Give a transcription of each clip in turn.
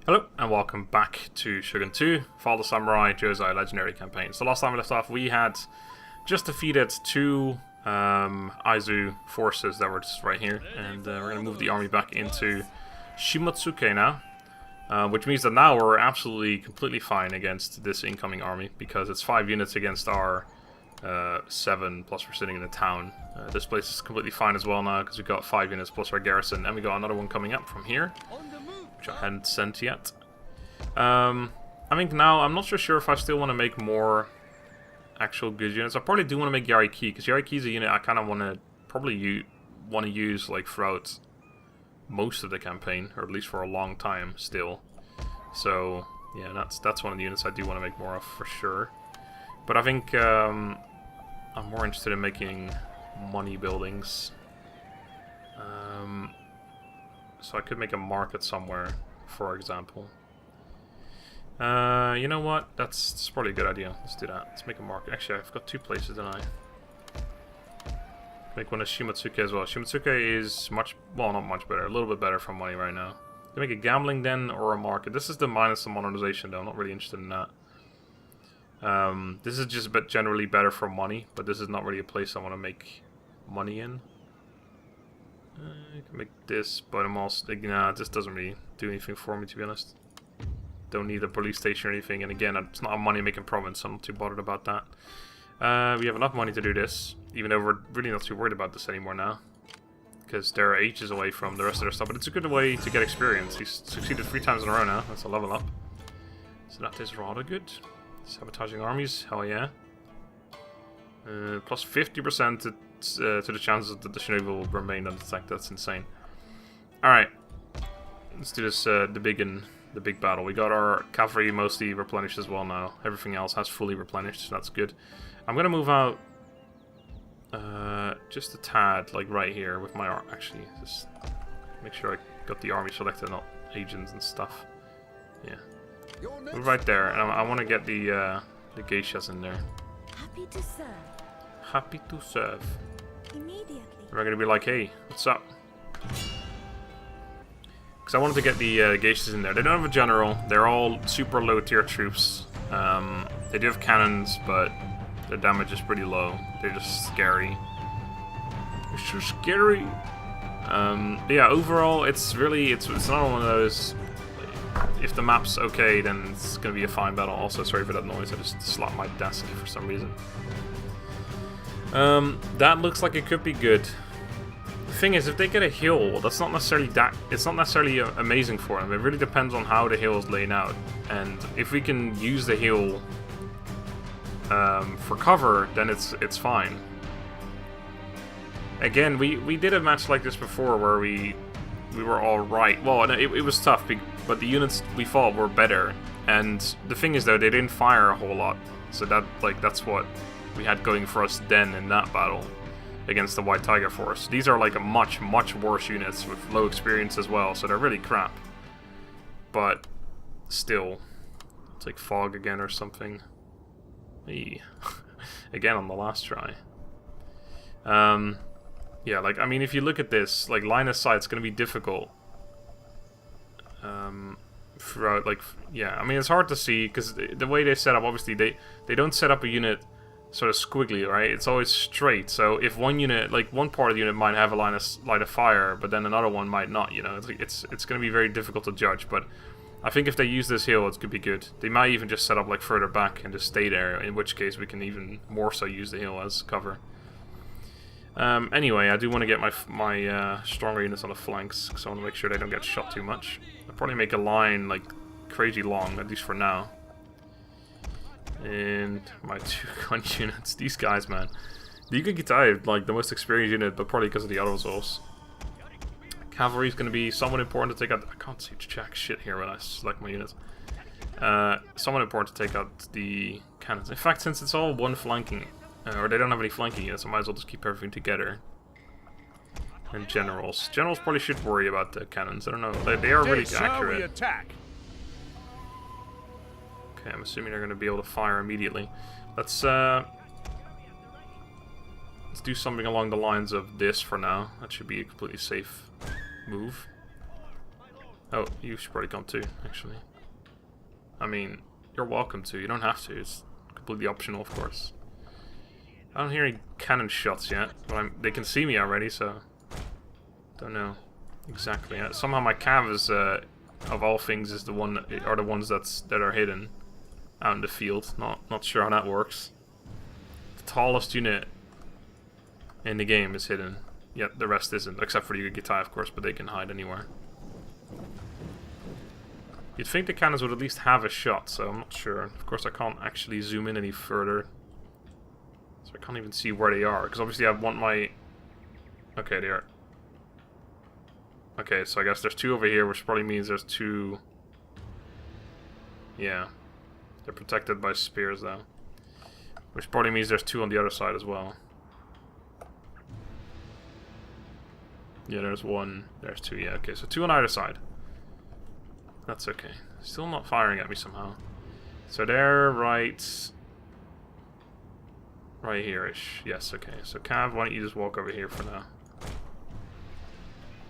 Hello and welcome back to Shogun 2, Fall of the Samurai, Jozai Legendary Campaign. So last time we left off, we had just defeated two Aizu forces that were just right here. And we're going to move the army back into Shimotsuke now. Which means that now we're absolutely, completely fine against this incoming army. Because it's 5 units against our 7, plus we're sitting in the town. This place is completely fine as well now, because we've got 5 units plus our garrison. And we got another one coming up from here, which I hadn't sent yet. I think now, I'm not so sure if I still want to make more actual good units. I probably do want to make Yariki, because Yariki is a unit I kind of want to probably want to use like throughout most of the campaign, or at least for a long time still. So yeah, that's one of the units I do want to make more of for sure. But I think I'm more interested in making money buildings. So I could make a market somewhere, for example. You know what? That's probably a good idea. Let's do that. Let's make a market. Actually, I've got 2 places, don't I? Make one of Shimotsuke as well. Shimotsuke is much, well, not much better. A little bit better for money right now. Can make a gambling den or a market. This is the minus the modernization, though. I'm not really interested in that. This is just a bit generally better for money, but this is not really a place I want to make money in. I can make this, but I'm also like, nah, this doesn't really do anything for me, to be honest. Don't need a police station or anything, and again, it's not a money-making province, so I'm not too bothered about that. We have enough money to do this, even though we're really not too worried about this anymore now. Because they're ages away from the rest of their stuff, but it's a good way to get experience. He's succeeded 3 times in a row now, that's a level up. So that is rather good. Sabotaging armies, hell yeah. Plus 50% to the chances that the shinobi will remain undetected. That's insane. Alright. Let's do this, the big battle. We got our cavalry mostly replenished as well now. Everything else has fully replenished, so that's good. I'm gonna move out just a tad, like right here with my actually, just make sure I got the army selected, not agents and stuff. Yeah. Move right there, and I want to get the geishas in there. Happy to serve. Happy to serve. Immediately. We're gonna be like, hey, what's up? Because I wanted to get the geishas in there. They don't have a general. They're all super low tier troops. They do have cannons, but their damage is pretty low. They're just scary. They're so scary. But yeah, overall, it's really it's not one of those. If the map's okay, then it's gonna be a fine battle. Also, sorry for that noise. I just slapped my desk for some reason. That looks like it could be good. The thing is, if they get a hill, that's not necessarily it's not necessarily amazing for them. It really depends on how the hill is laid out, and if we can use the hill for cover, then it's fine. Again, we did a match like this before where we were all right. Well, it was tough, but the units we fought were better. And the thing is, though, they didn't fire a whole lot, so that's what we had going for us then in that battle against the White Tiger Force. These are like a much worse units with low experience as well, so they're really crap. But still, it's like fog again or something. Hey. Again on the last try. Yeah, like, I mean, if you look at this, like, line of sight's gonna be difficult. Throughout, like, yeah, I mean, it's hard to see, because the way they set up, obviously, they don't set up a unit sort of squiggly, right? It's always straight, so if one unit, like, one part of the unit might have a line of fire, but then another one might not, you know? It's gonna be very difficult to judge, but I think if they use this hill, it could be good. They might even just set up, like, further back and just stay there, in which case we can even more so use the hill as cover. Anyway, I do want to get my stronger units on the flanks, because I want to make sure they don't get shot too much. I'll probably make a line, like, crazy long, at least for now. And my 2 gun units, these guys, man. The Yuka Gitai, like, the most experienced unit, but probably because of the auto resource. Cavalry is going to be somewhat important to take out. I can't see jack shit here when I select my units. Somewhat important to take out the cannons. In fact, since it's all one flanking, or they don't have any flanking units, I might as well just keep everything together. And generals. Generals probably should worry about the cannons. I don't know. They are really accurate. Attack. Okay, I'm assuming they're going to be able to fire immediately. Let's do something along the lines of this for now. That should be a completely safe move. Oh, you should probably come too, actually. I mean, you're welcome to. You don't have to. It's completely optional, of course. I don't hear any cannon shots yet, but they can see me already, so don't know exactly. Somehow my cav is, of all things, is the one are the ones that are hidden out in the field. Not sure how that works. The tallest unit in the game is hidden, yet the rest isn't, except for the Yugaitai, of course, but they can hide anywhere. You'd think the cannons would at least have a shot, so I'm not sure. Of course, I can't actually zoom in any further. So I can't even see where they are, because obviously I want my... Okay, they are... Okay, so I guess there's two over here, which probably means there's two... Yeah. They're protected by spears, though. Which probably means there's two on the other side as well. Yeah, there's one. There's two, yeah, okay. So two on either side. That's okay. Still not firing at me somehow. So they're right here-ish. Yes, okay. So Cav, why don't you just walk over here for now?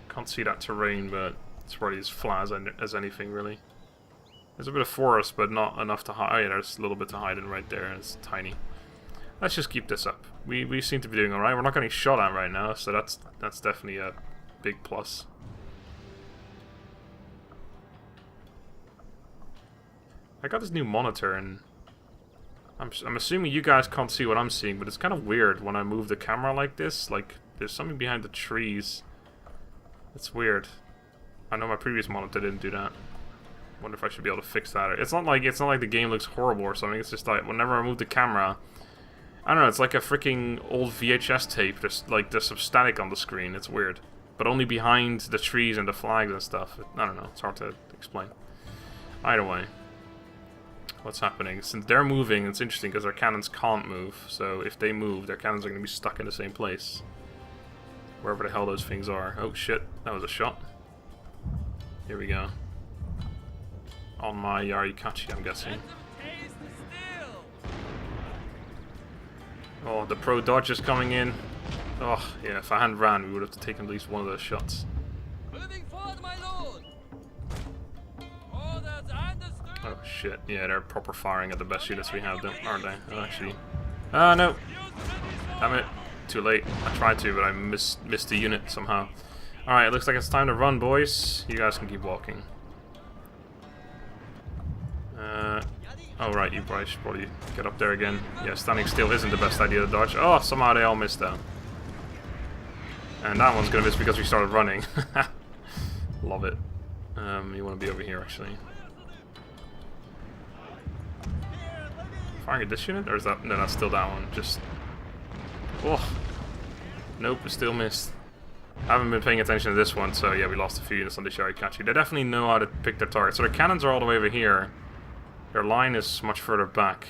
Can't see that terrain, but it's probably as flat as anything, really. There's a bit of forest, but not enough to hide. Oh yeah, there's a little bit to hide in right there. It's tiny. Let's just keep this up. We seem to be doing alright. We're not getting shot at right now, so that's definitely a big plus. I got this new monitor, and I'm assuming you guys can't see what I'm seeing, but it's kind of weird when I move the camera like this. Like, there's something behind the trees. It's weird. I know my previous monitor didn't do that. Wonder if I should be able to fix that. It's not like the game looks horrible or something. It's just like whenever I move the camera, I don't know. It's like a freaking old VHS tape. There's some static on the screen. It's weird, but only behind the trees and the flags and stuff. I don't know. It's hard to explain. Either way. What's happening? Since they're moving, it's interesting because their cannons can't move. So if they move, their cannons are going to be stuck in the same place. Wherever the hell those things are. Oh shit, that was a shot. Here we go. On my Yarikachi, I'm guessing. Oh, the pro dodge is coming in. Oh, yeah, if I hadn't ran, we would have taken at least one of those shots. Oh shit, yeah, they're proper firing at the best units we have, aren't they? Oh, actually. Ah, no! Damn it. Too late. I tried to, but I missed the unit somehow. Alright, it looks like it's time to run, boys. You guys can keep walking. Oh right, you guys should probably get up there again. Yeah, standing still isn't the best idea to dodge. Oh, somehow they all missed that. And that one's gonna miss because we started running. Love it. You want to be over here, actually. Firing at this unit? Or is that... No, that's still that one. Just... Oh. Nope, it still missed. I haven't been paying attention to this one, so yeah, we lost a few units on the Yarikachi. They definitely know how to pick their targets. So their cannons are all the way over here. Their line is much further back,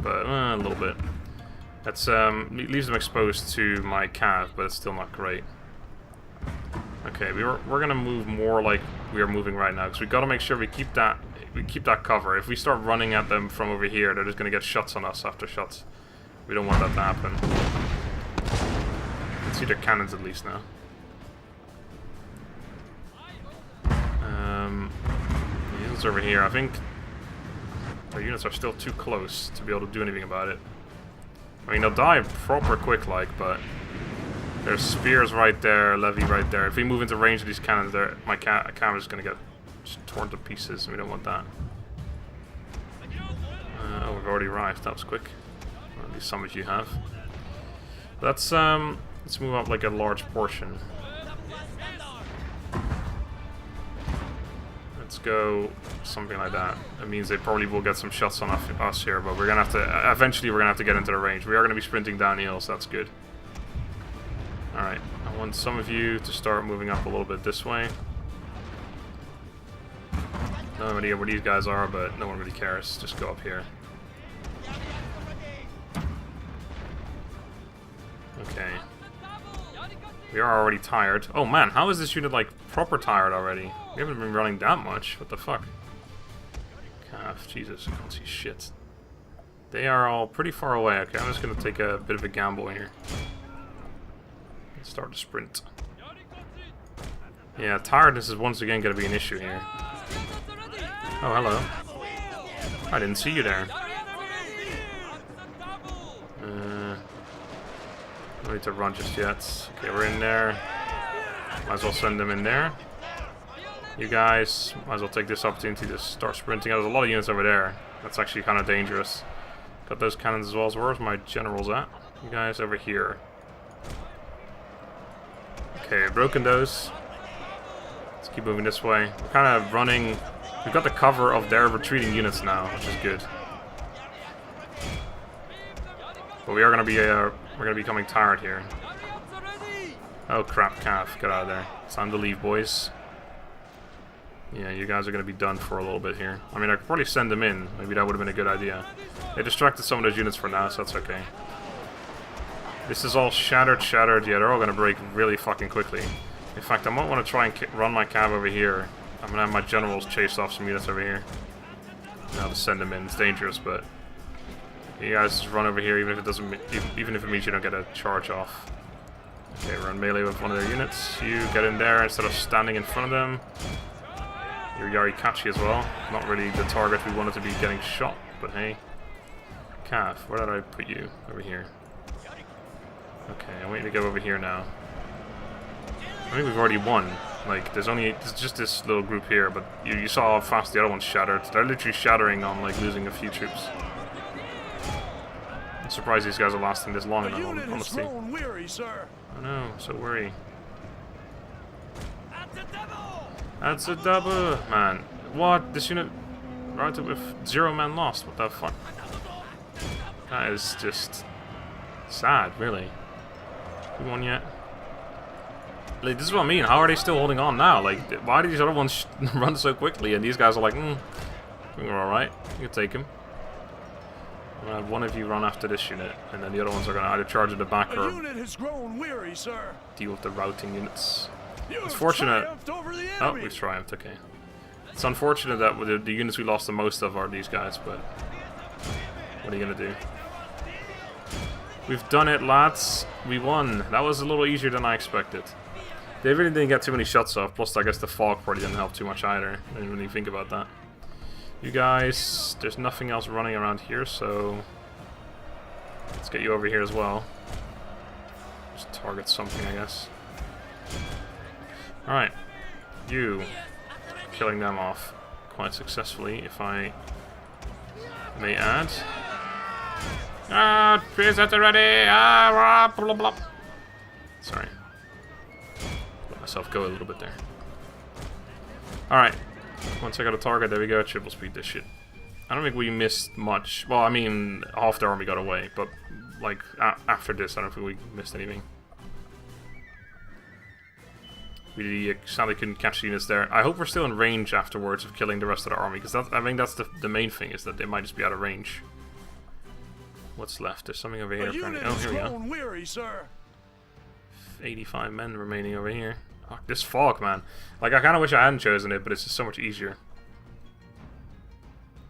but a little bit. That's leaves them exposed to my cav, but it's still not great. Okay, we're gonna move more like we are moving right now, because we got to make sure we keep that cover. If we start running at them from over here, they're just gonna get shots on us after shots. We don't want that to happen. Let's see their cannons at least now. Units over here. I think their units are still too close to be able to do anything about it. I mean, they'll die proper quick, like, but there's spears right there, levy right there. If we move into range of these cannons, my camera's gonna get just torn to pieces, and we don't want that. Oh, we've already arrived. That was quick. Or at least some of you have. Let's move up like a large portion. Let's go something like that. That means they probably will get some shots on us here, but we're gonna have to. Eventually, we're gonna have to get into the range. We are gonna be sprinting downhill, so that's good. All right, I want some of you to start moving up a little bit this way. No idea where these guys are, but no one really cares. Just go up here. Okay. We are already tired. Oh man, how is this unit like proper tired already? We haven't been running that much. What the fuck? Calf, Jesus, I can't see shit. They are all pretty far away. Okay, I'm just gonna take a bit of a gamble here. Start to sprint. Yeah, tiredness is once again going to be an issue here. Oh, hello. I didn't see you there. No need to run just yet. Okay, we're in there. Might as well send them in there. You guys, might as well take this opportunity to start sprinting. There's a lot of units over there. That's actually kind of dangerous. Got those cannons as well. So where's my generals at? You guys over here. Okay, broken those. Let's keep moving this way. We're kind of running. We've got the cover of their retreating units now, which is good. But we are going to be we're going to be becoming tired here. Oh crap, calf, get out of there. It's time to leave, boys. Yeah, you guys are going to be done for a little bit here. I mean, I could probably send them in. Maybe that would have been a good idea. They distracted some of those units for now, so that's okay. This is all shattered. Yeah, they're all going to break really fucking quickly. In fact, I might want to try and run my cav over here. I'm going to have my generals chase off some units over here. And I'll just send them in. It's dangerous, but you guys just run over here, even if it doesn't, even if it means you don't get a charge off. Okay, we're in melee with one of their units. You get in there instead of standing in front of them. You're Yarikachi as well. Not really the target we wanted to be getting shot, but hey. Cav, where did I put you? Over here. Okay, I want you to go over here now. I think we've already won. Like, there's just this little group here, but you saw how fast the other one's shattered. They're literally shattering on, like, losing a few troops. I'm surprised these guys are lasting this long enough, honestly. I know, I'm so worried. That's a double! Man, what? This unit routed with 0 men lost. What the fuck? That is just sad, really. We won yet? Like, this is what I mean. How are they still holding on now? Like, why did these other ones run so quickly? And these guys are like, we're alright. You can take him. I'm gonna have one of you run after this unit, and then the other ones are gonna either charge at the back or deal with the routing units. It's fortunate. Oh, we've triumphed. Okay. It's unfortunate that the units we lost the most of are these guys, but what are you gonna do? We've done it, lads. We won. That was a little easier than I expected. They really didn't get too many shots off, plus I guess the fog probably didn't help too much either. I didn't really think about that. You guys, there's nothing else running around here, so let's get you over here as well. Just target something, I guess. Alright. You. Killing them off quite successfully, if I may add. Ah, preset already! Ah, blah, blah, blah. Sorry. Let myself go a little bit there. Alright. Once I got a target, there we go. Triple speed this shit. I don't think we missed much. Well, I mean, half the army got away, but like after this, I don't think we missed anything. We sadly couldn't catch the units there. I hope we're still in range afterwards of killing the rest of the army, because I think that's the main thing, is that they might just be out of range. What's left? There's something over here. Apparently. Oh, here we go. Weary, sir. 85 men remaining over here. Fuck, this fog, man. Like, I kind of wish I hadn't chosen it, but it's just so much easier.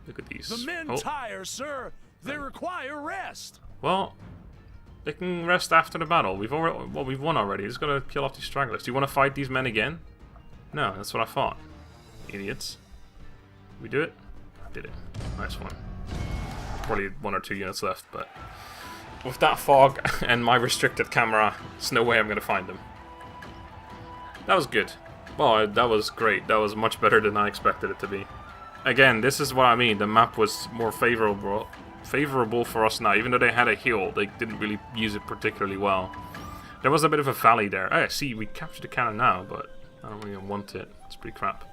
Look at these. The men tire, sir. They require rest. Well, they can rest after the battle. We've won already. Just gotta kill off these stragglers. Do you want to fight these men again? No, that's what I thought. Idiots. We do it? Did it. Nice one. Probably 1 or 2 units left, but with that fog and my restricted camera, there's no way I'm gonna find them. That was good. Well, that was great. That was much better than I expected it to be. Again, this is what I mean. The map was more favorable for us now. Even though they had a hill, they didn't really use it particularly well. There was a bit of a valley there. Oh, see, we captured the cannon now, but I don't really want it. It's pretty crap.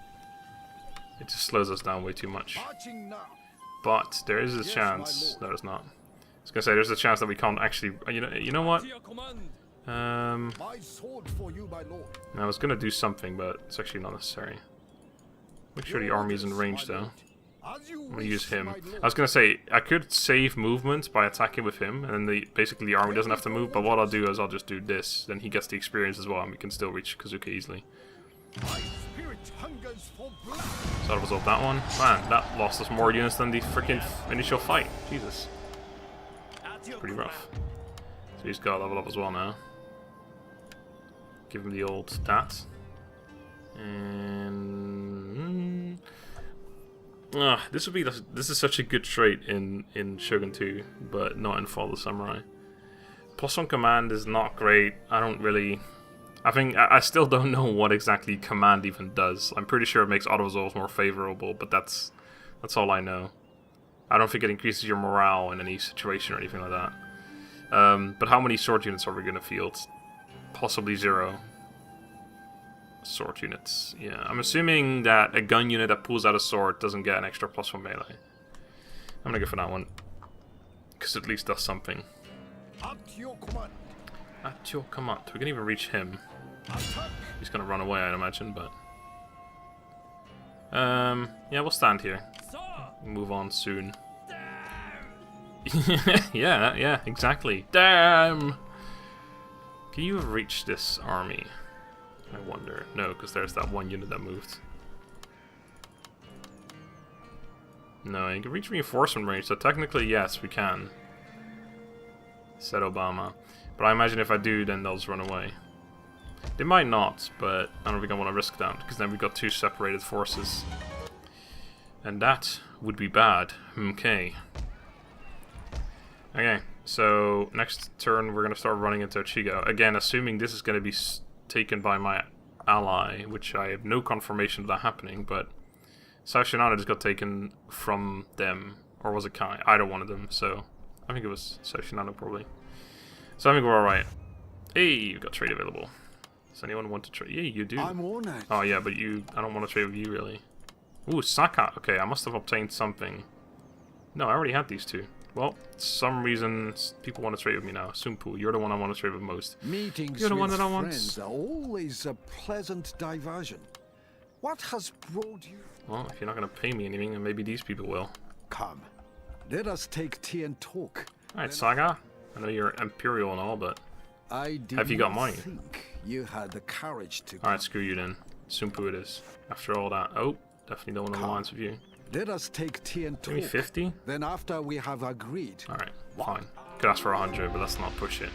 It just slows us down way too much. But there is a chance. No, there's not. I was gonna say there's a chance that we can't actually. You know what? I was gonna do something, but it's actually not necessary. Make sure the army's in range though. I'm gonna use him. I was gonna say I could save movement by attacking with him, and then basically the army doesn't have to move. But what I'll do is I'll just do this. Then he gets the experience as well, and we can still reach Kazuka easily. So that resolved that one. Man, that lost us more units than the freaking initial fight. Jesus. It's pretty rough. So he's got to level up as well now. Give him the old stats. And this is such a good trait in Shogun 2, but not in Fall of the Samurai. +1 command is not great. I still don't know what exactly command even does. I'm pretty sure it makes auto resolves more favorable, but that's all I know. I don't think it increases your morale in any situation or anything like that. But how many sword units are we gonna field? Possibly 0. Sword units. Yeah, I'm assuming that a gun unit that pulls out a sword doesn't get an extra +1 melee. I'm gonna go for that one, because it at least does something. At your command. At your command. We can even reach him. He's gonna run away, I'd imagine, but... yeah, we'll stand here. Move on soon. yeah, exactly. Damn! Can you reach this army? I wonder. No, because there's that one unit that moved. No, you can reach reinforcement range, so technically, yes, we can. Said Obama. But I imagine if I do, then they'll just run away. They might not, but I don't think I want to risk that, because then we've got 2 separated forces. And that would be bad. Okay. Okay, so next turn we're going to start running into Ichigo. Again, assuming this is going to be taken by my ally, which I have no confirmation of that happening, but Shogunate just got taken from them. Or was it Kai? Either one of them, so I think it was Shogunate probably. So I think we're alright. Hey, you've got trade available. Does anyone want to trade? Yeah, you do. I'm honored. Oh yeah, but I don't want to trade with you really. Ooh, Saka. Okay, I must have obtained something. No, I already had these 2. Well, some reason people want to trade with me now. Sumpu, you're the one I want to trade with most. Meetings You're the one with that I want. friends are always a pleasant diversion. What has brought you? Well, if you're not going to pay me anything, then maybe these people will. Come, let us take tea and talk. Alright, Saga. I know you're Imperial and all, but I did have you got not money? think you had the courage to. Alright, screw you then. Sumpu it is. After all that. Oh, definitely don't want to alliance with you. Let us take tea and talk. Maybe 50? Then after we have agreed. Alright, fine. Could ask for 100, but let's not push it.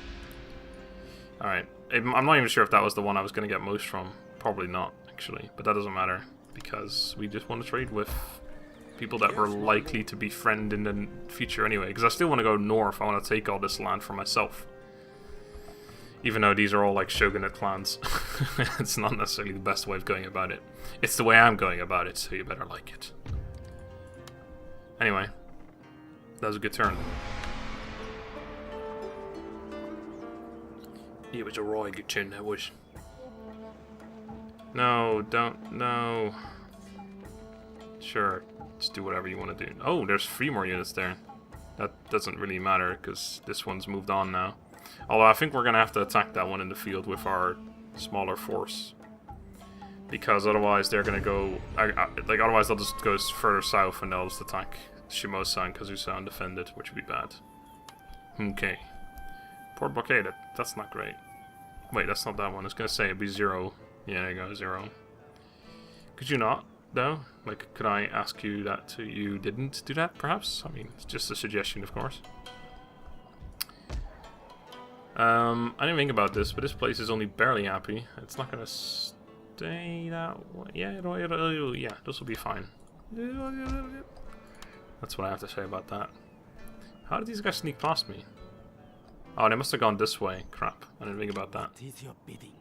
Alright. I'm not even sure if that was the one I was going to get most from. Probably not, actually. But that doesn't matter, because we just want to trade with people that we're likely to befriend in the future anyway. Because I still want to go north. I want to take all this land for myself. Even though these are all like Shogunate clans. It's not necessarily the best way of going about it. It's the way I'm going about it, so you better like it. Anyway, that was a good turn. It was a really good turn, that was. No, don't, no. Sure, just do whatever you want to do. Oh, there's 3 more units there. That doesn't really matter, because this one's moved on now. Although I think we're going to have to attack that one in the field with our smaller force. Because otherwise they're going to go... otherwise they'll just go further south and they'll just attack Shimosa and Kazusa undefended, which would be bad. Okay. Port blockade. That's not great. Wait, that's not that one. I was going to say it'd be 0. Yeah, there you go, 0. Could you not, though? Like, could I ask you that to... You didn't do that, perhaps? I mean, it's just a suggestion, of course. I didn't think about this, but this place is only barely happy. It's not going to stay that way. Yeah, yeah, this will be fine. That's what I have to say about that. How did these guys sneak past me? Oh, they must have gone this way. Crap, I didn't think about that. What is your bidding?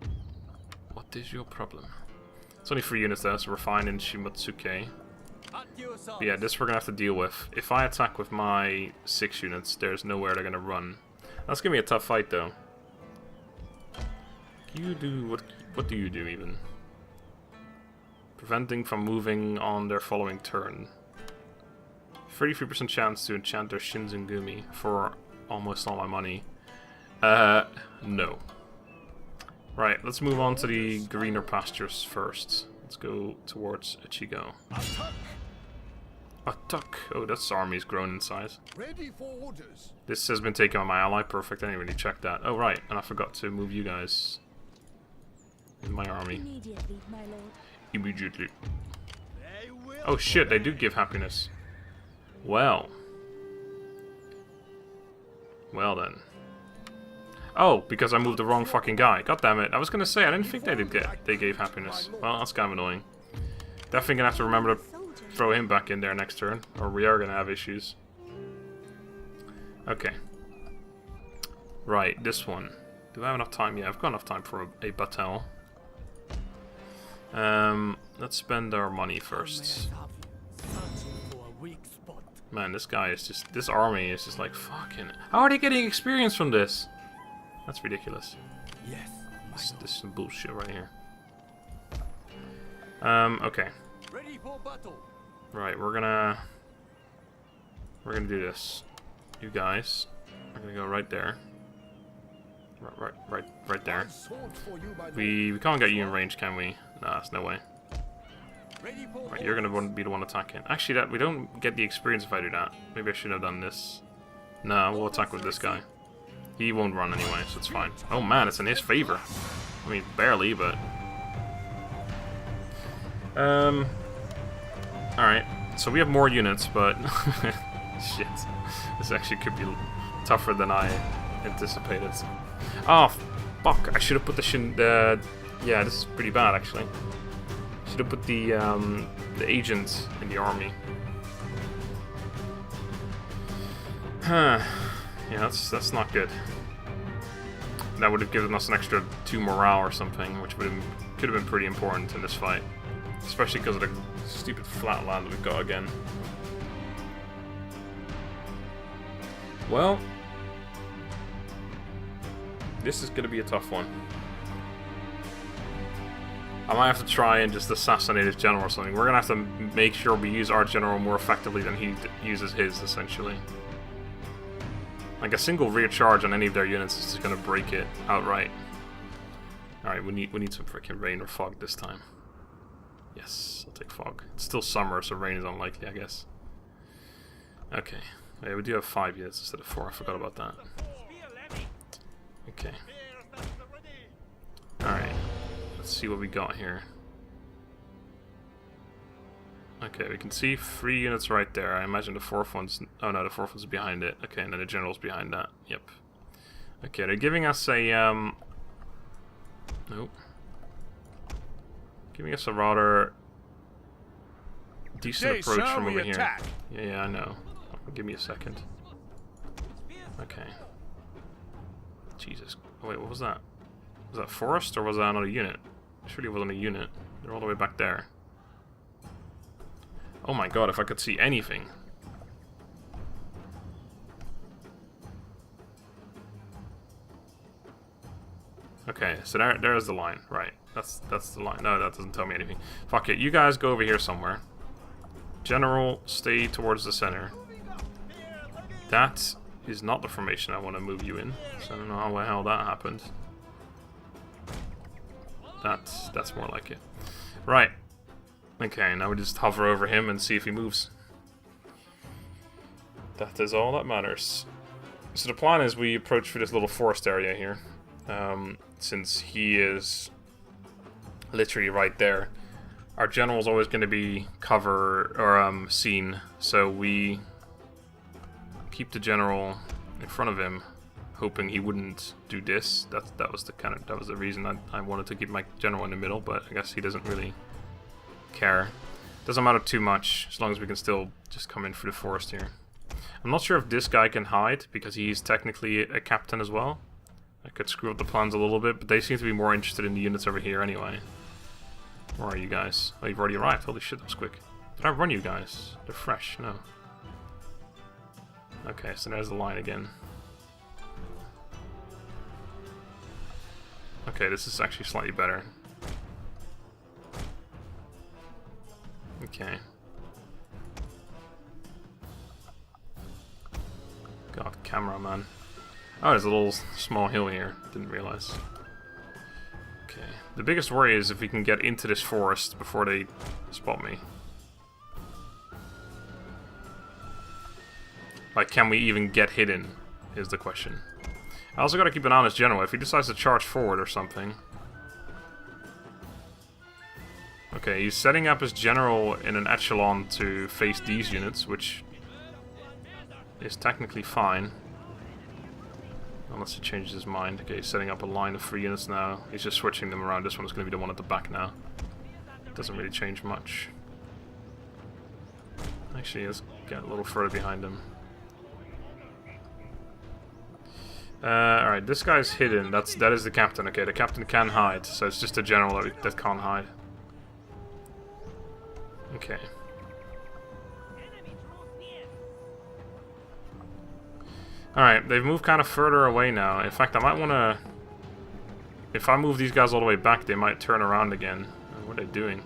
What is your problem? It's only 3 units there, so we're fine in Shimotsuke. But yeah, this we're going to have to deal with. If I attack with my 6 units, there's nowhere they're going to run. That's gonna be a tough fight, though. You do what do you do even? Preventing from moving on their following turn. 33% chance to enchant their Shinzengumi for almost all my money. No. Right, let's move on to the greener pastures first. Let's go towards Ichigo. Attack! Oh, that's army's grown in size. Ready for orders. This has been taken by my ally. Perfect. I didn't really check that. Oh, right. And I forgot to move you guys in my army. Immediately, my lord. Immediately. Oh, shit. They do give happiness. Well. Well, then. Oh, because I moved the wrong fucking guy. God damn it. I was gonna say, I didn't think they gave happiness. Well, that's kind of annoying. Definitely gonna have to remember to throw him back in there next turn, or we are gonna have issues. Okay. Right, this one. Do I have enough time? Yeah, I've got enough time for a battle. Let's spend our money first. Man, this guy is just... This army is just like, fucking... How are they getting experience from this? That's ridiculous. Yes. This is some bullshit right here. Okay. Ready for battle. Right, we're gonna do this. You guys are gonna go right there. Right there. We can't get you in range, can we? Nah, there's no way. Right, you're gonna be the one attacking. Actually, that we don't get the experience if I do that. Maybe I should have done this. No, we'll attack with this guy. He won't run anyway, so it's fine. Oh man, it's in his favor. I mean, barely, but... Alright, so we have more units, but... Shit. This actually could be tougher than I anticipated. Oh, fuck. I should have put the yeah, this is pretty bad, actually. Should have put the agent in the army. Huh. Yeah, that's not good. That would have given us an extra 2 morale or something, which could have been pretty important in this fight. Especially because of the stupid flat land we've got again. Well, this is going to be a tough one. I might have to try and just assassinate his general or something. We're going to have to make sure we use our general more effectively than he uses his, essentially. Like a single rear charge on any of their units is just going to break it outright. Alright, we need some freaking rain or fog this time. Yes, I'll take fog. It's still summer, so rain is unlikely, I guess. Okay. Yeah, we do have 5 units instead of 4. I forgot about that. Okay. Alright. Let's see what we got here. Okay, we can see 3 units right there. I imagine the 4th one's... Oh no, the 4th one's behind it. Okay, and then the general's behind that. Yep. Okay, they're giving us a... Nope. Giving us a rather... decent approach from over here. Yeah, I know. Give me a second. Okay. Jesus. Oh, wait, what was that? Was that forest or was that another unit? Surely it wasn't a unit. They're all the way back there. Oh my god, if I could see anything. Okay, so there's the line. Right. That's the line. No, that doesn't tell me anything. Fuck it. You guys go over here somewhere. General, stay towards the center. That is not the formation I want to move you in. So I don't know how the hell that happened. That's more like it. Right. Okay, now we just hover over him and see if he moves. That is all that matters. So the plan is we approach through this little forest area here. Since he is literally right there. Our general's always going to be seen, so we keep the general in front of him, hoping he wouldn't do this. That was the reason I wanted to keep my general in the middle, but I guess he doesn't really care. Doesn't matter too much as long as we can still just come in through the forest here. I'm not sure if this guy can hide because he's technically a captain as well. I could screw up the plans a little bit, but they seem to be more interested in the units over here anyway. Where are you guys? Oh, you've already arrived. Holy shit, that was quick. Did I run you guys? They're fresh. No. Okay, so there's the line again. Okay, this is actually slightly better. Okay. God, camera, man. Oh, there's a little small hill here. Didn't realize. Okay. The biggest worry is if we can get into this forest before they spot me. Like, can we even get hidden, is the question. I also gotta keep an eye on this general. If he decides to charge forward or something. Okay, he's setting up his general in an echelon to face these units, which is technically fine. Unless he changes his mind. Okay, he's setting up a line of 3 units now. He's just switching them around. This one's going to be the one at the back now. Doesn't really change much. Actually, let's get a little further behind him. Alright, this guy's hidden. That is the captain. Okay, the captain can hide, so it's just the general that can't hide. Okay. Alright, they've moved kind of further away now. In fact, I might want to... If I move these guys all the way back, they might turn around again. What are they doing?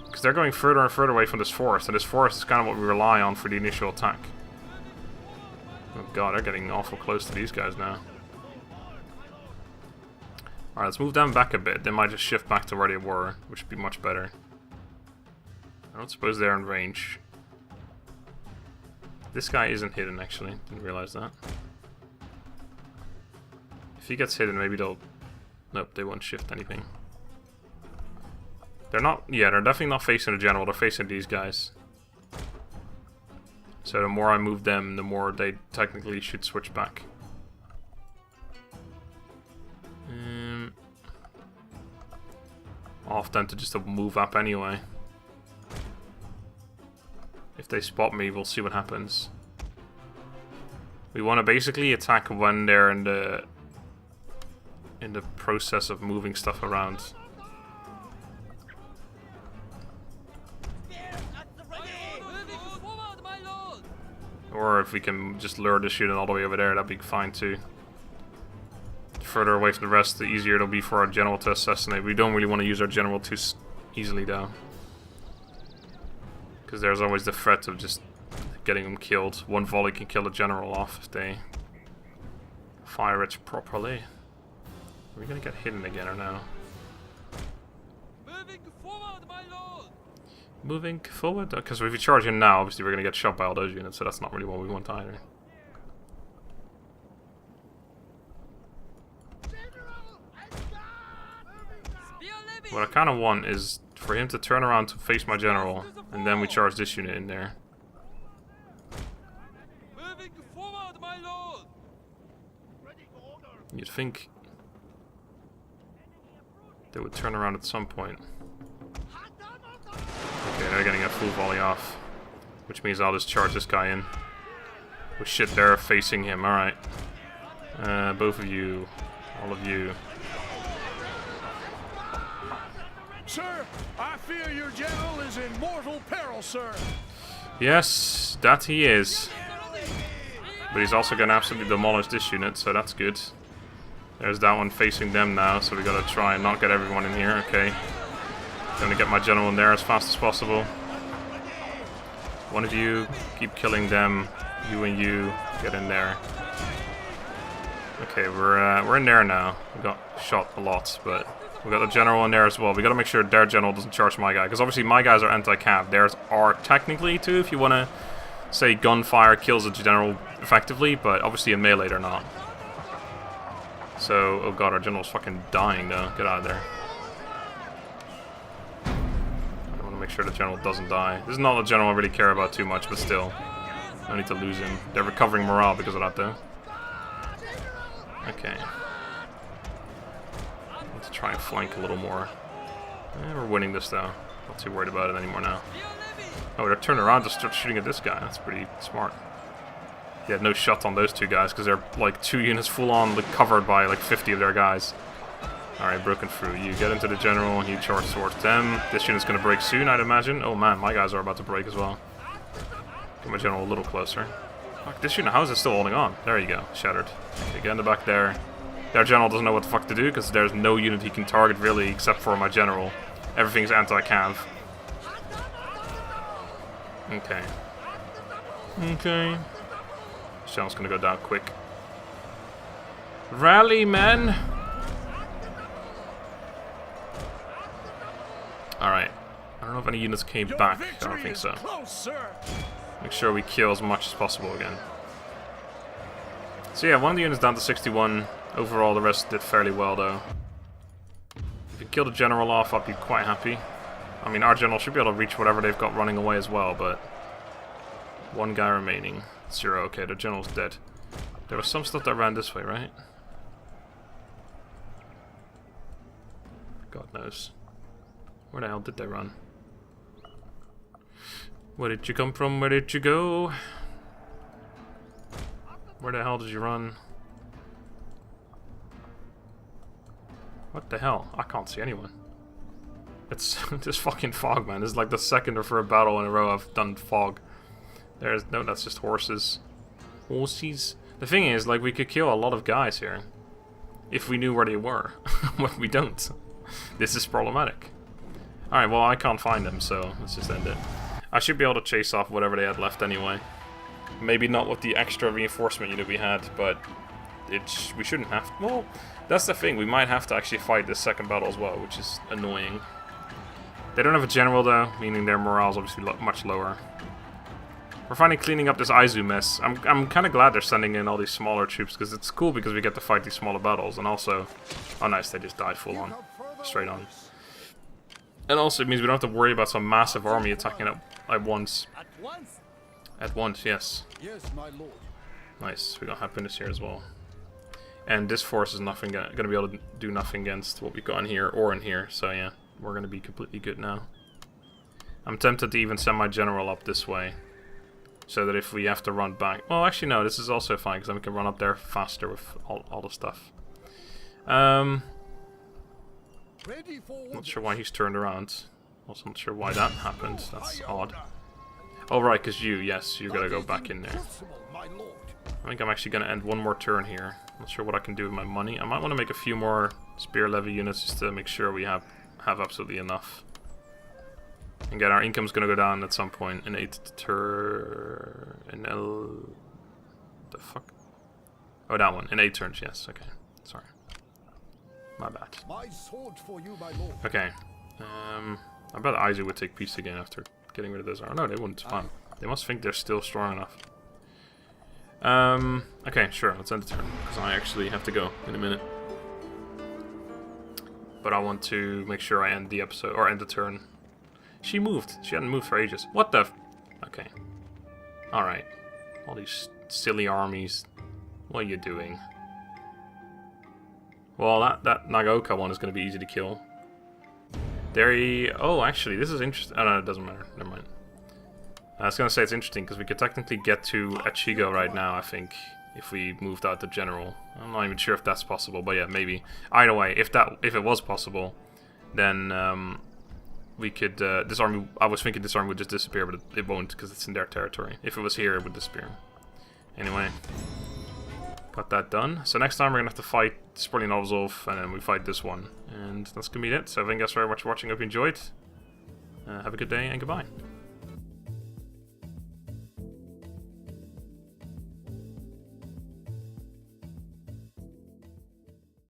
Because they're going further and further away from this forest, and this forest is kind of what we rely on for the initial attack. Oh god, they're getting awful close to these guys now. Alright, let's move them back a bit. They might just shift back to where they were, which would be much better. I don't suppose they're in range. This guy isn't hidden, actually. Didn't realize that. If he gets hidden, maybe they'll... Nope, they won't shift anything. They're not... Yeah, they're definitely not facing the general. They're facing these guys. So the more I move them, the more they technically should switch back. I'll have them to just move up anyway. If they spot me, we'll see what happens. We want to basically attack when they're in the process of moving stuff around. Or if we can just lure this unit all the way over there, that'd be fine too. The further away from the rest, the easier it'll be for our general to assassinate. We don't really want to use our general too easily though. Because there's always the threat of just getting them killed. One volley can kill the general off if they fire it properly. Are we gonna get hidden again or no? Moving forward, my lord. Moving forward? Because if we charge in now, obviously we're gonna get shot by all those units, so that's not really what we want either. What I kind of want is for him to turn around to face my general, and then we charge this unit in there. Moving forward, my lord. You'd think they would turn around at some point. Okay, they're getting a full volley off, which means I'll just charge this guy in. Oh shit, they're facing him, alright. Both of you, all of you. Sir, I fear your general is in mortal peril, sir. Yes, that he is. But he's also gonna absolutely demolish this unit, so that's good. There's that one facing them now, so we gotta try and not get everyone in here, okay. Gonna get my general in there as fast as possible. One of you, keep killing them. You and you, get in there. Okay, we're in there now. We got shot a lot, but we got the general in there as well. We gotta make sure their general doesn't charge my guy, because obviously my guys are anti-cav. Theirs are technically too, if you wanna say gunfire kills a general effectively, but obviously in melee they're not. So, oh god, our general's fucking dying though. Get out of there. I want to make sure the general doesn't die. This is not a general I really care about too much, but still. I need to lose him. They're recovering morale because of that though. Okay. Let's try and flank a little more. We're winning this though. Not too worried about it anymore now. Oh, they're turning around to start shooting at this guy. That's pretty smart. They had no shot on those two guys because they're like 2 units full on, like, covered by like 50 of their guys. Alright, broken through. You get into the general and you charge towards them. This unit's gonna break soon, I'd imagine. Oh man, my guys are about to break as well. Get my general a little closer. Fuck, this unit, how is it still holding on? There you go, shattered. Okay, get in the back there. Their general doesn't know what the fuck to do because there's no unit he can target really except for my general. Everything's anti-cav. Okay. Okay. This general's gonna go down quick. Rally, men! Alright. I don't know if any units came back. I don't think so. Make sure we kill as much as possible again. So yeah, one of the units down to 61. Overall, the rest did fairly well though. If we kill the general off, I'd be quite happy. I mean, our general should be able to reach whatever they've got running away as well, but... One guy remaining. 0. Okay, the general's dead. There was some stuff that ran this way, right? God knows. Where the hell did they run? Where did you come from? Where did you go? Where the hell did you run? What the hell? I can't see anyone. It's this fucking fog, man. This is like the second or third battle in a row I've done fog. There's no, that's just horses. Horses. The thing is, like, we could kill a lot of guys here if we knew where they were, but we don't. This is problematic. Alright, well, I can't find them, so let's just end it. I should be able to chase off whatever they had left anyway. Maybe not with the extra reinforcement unit we had, but we shouldn't have to. Well, that's the thing. We might have to actually fight this second battle as well, which is annoying. They don't have a general, though, meaning their morale is obviously much lower. We're finally cleaning up this Aizu mess. I'm kind of glad they're sending in all these smaller troops, because it's cool because we get to fight these smaller battles, and also... Oh, nice, they just died full on. Straight on. And also, it means we don't have to worry about some massive army attacking at once. At once, yes. Yes, my lord. Nice, we got happiness here as well. And this force is nothing gonna be able to do nothing against what we've got in here or in here, so yeah, we're gonna be completely good now. I'm tempted to even send my general up this way, so that if we have to run back... Well, actually no, this is also fine, because then we can run up there faster with all the stuff. Not sure why he's turned around. Also not sure why that happened, that's odd. Oh right, because yes, you're gonna go back in there. I think I'm actually gonna end one more turn here. Not sure what I can do with my money. I might want to make a few more spear levy units just to make sure we have absolutely enough. And again, our income's gonna go down at some point in 8 turns. The fuck? Oh, that one. In 8 turns, yes. Okay. Sorry. My bad. My sword for you, my lord. Okay. I bet Aizu would take peace again after getting rid of this. Oh no, they wouldn't. Fine. They must think they're still strong enough. Okay, sure. Let's end the turn, because I actually have to go in a minute. But I want to make sure I end the episode, or end the turn. She moved. She hadn't moved for ages. What the... Okay. Alright. All these silly armies. What are you doing? Well, that Nagaoka one is going to be easy to kill. Oh, actually, this is interesting. Oh, no, it doesn't matter. Never mind. I was going to say it's interesting, because we could technically get to Ichigo right now, I think, if we moved out the general. I'm not even sure if that's possible, but yeah, maybe. Either way, if it was possible, then we could... this army... I was thinking this army would just disappear, but it won't, because it's in their territory. If it was here, it would disappear. Anyway. Got that done. So next time we're going to have to fight Sporting Novzov, and then we fight this one. And that's going to be it. So thank you guys very much for watching. Hope you enjoyed. Have a good day, and goodbye.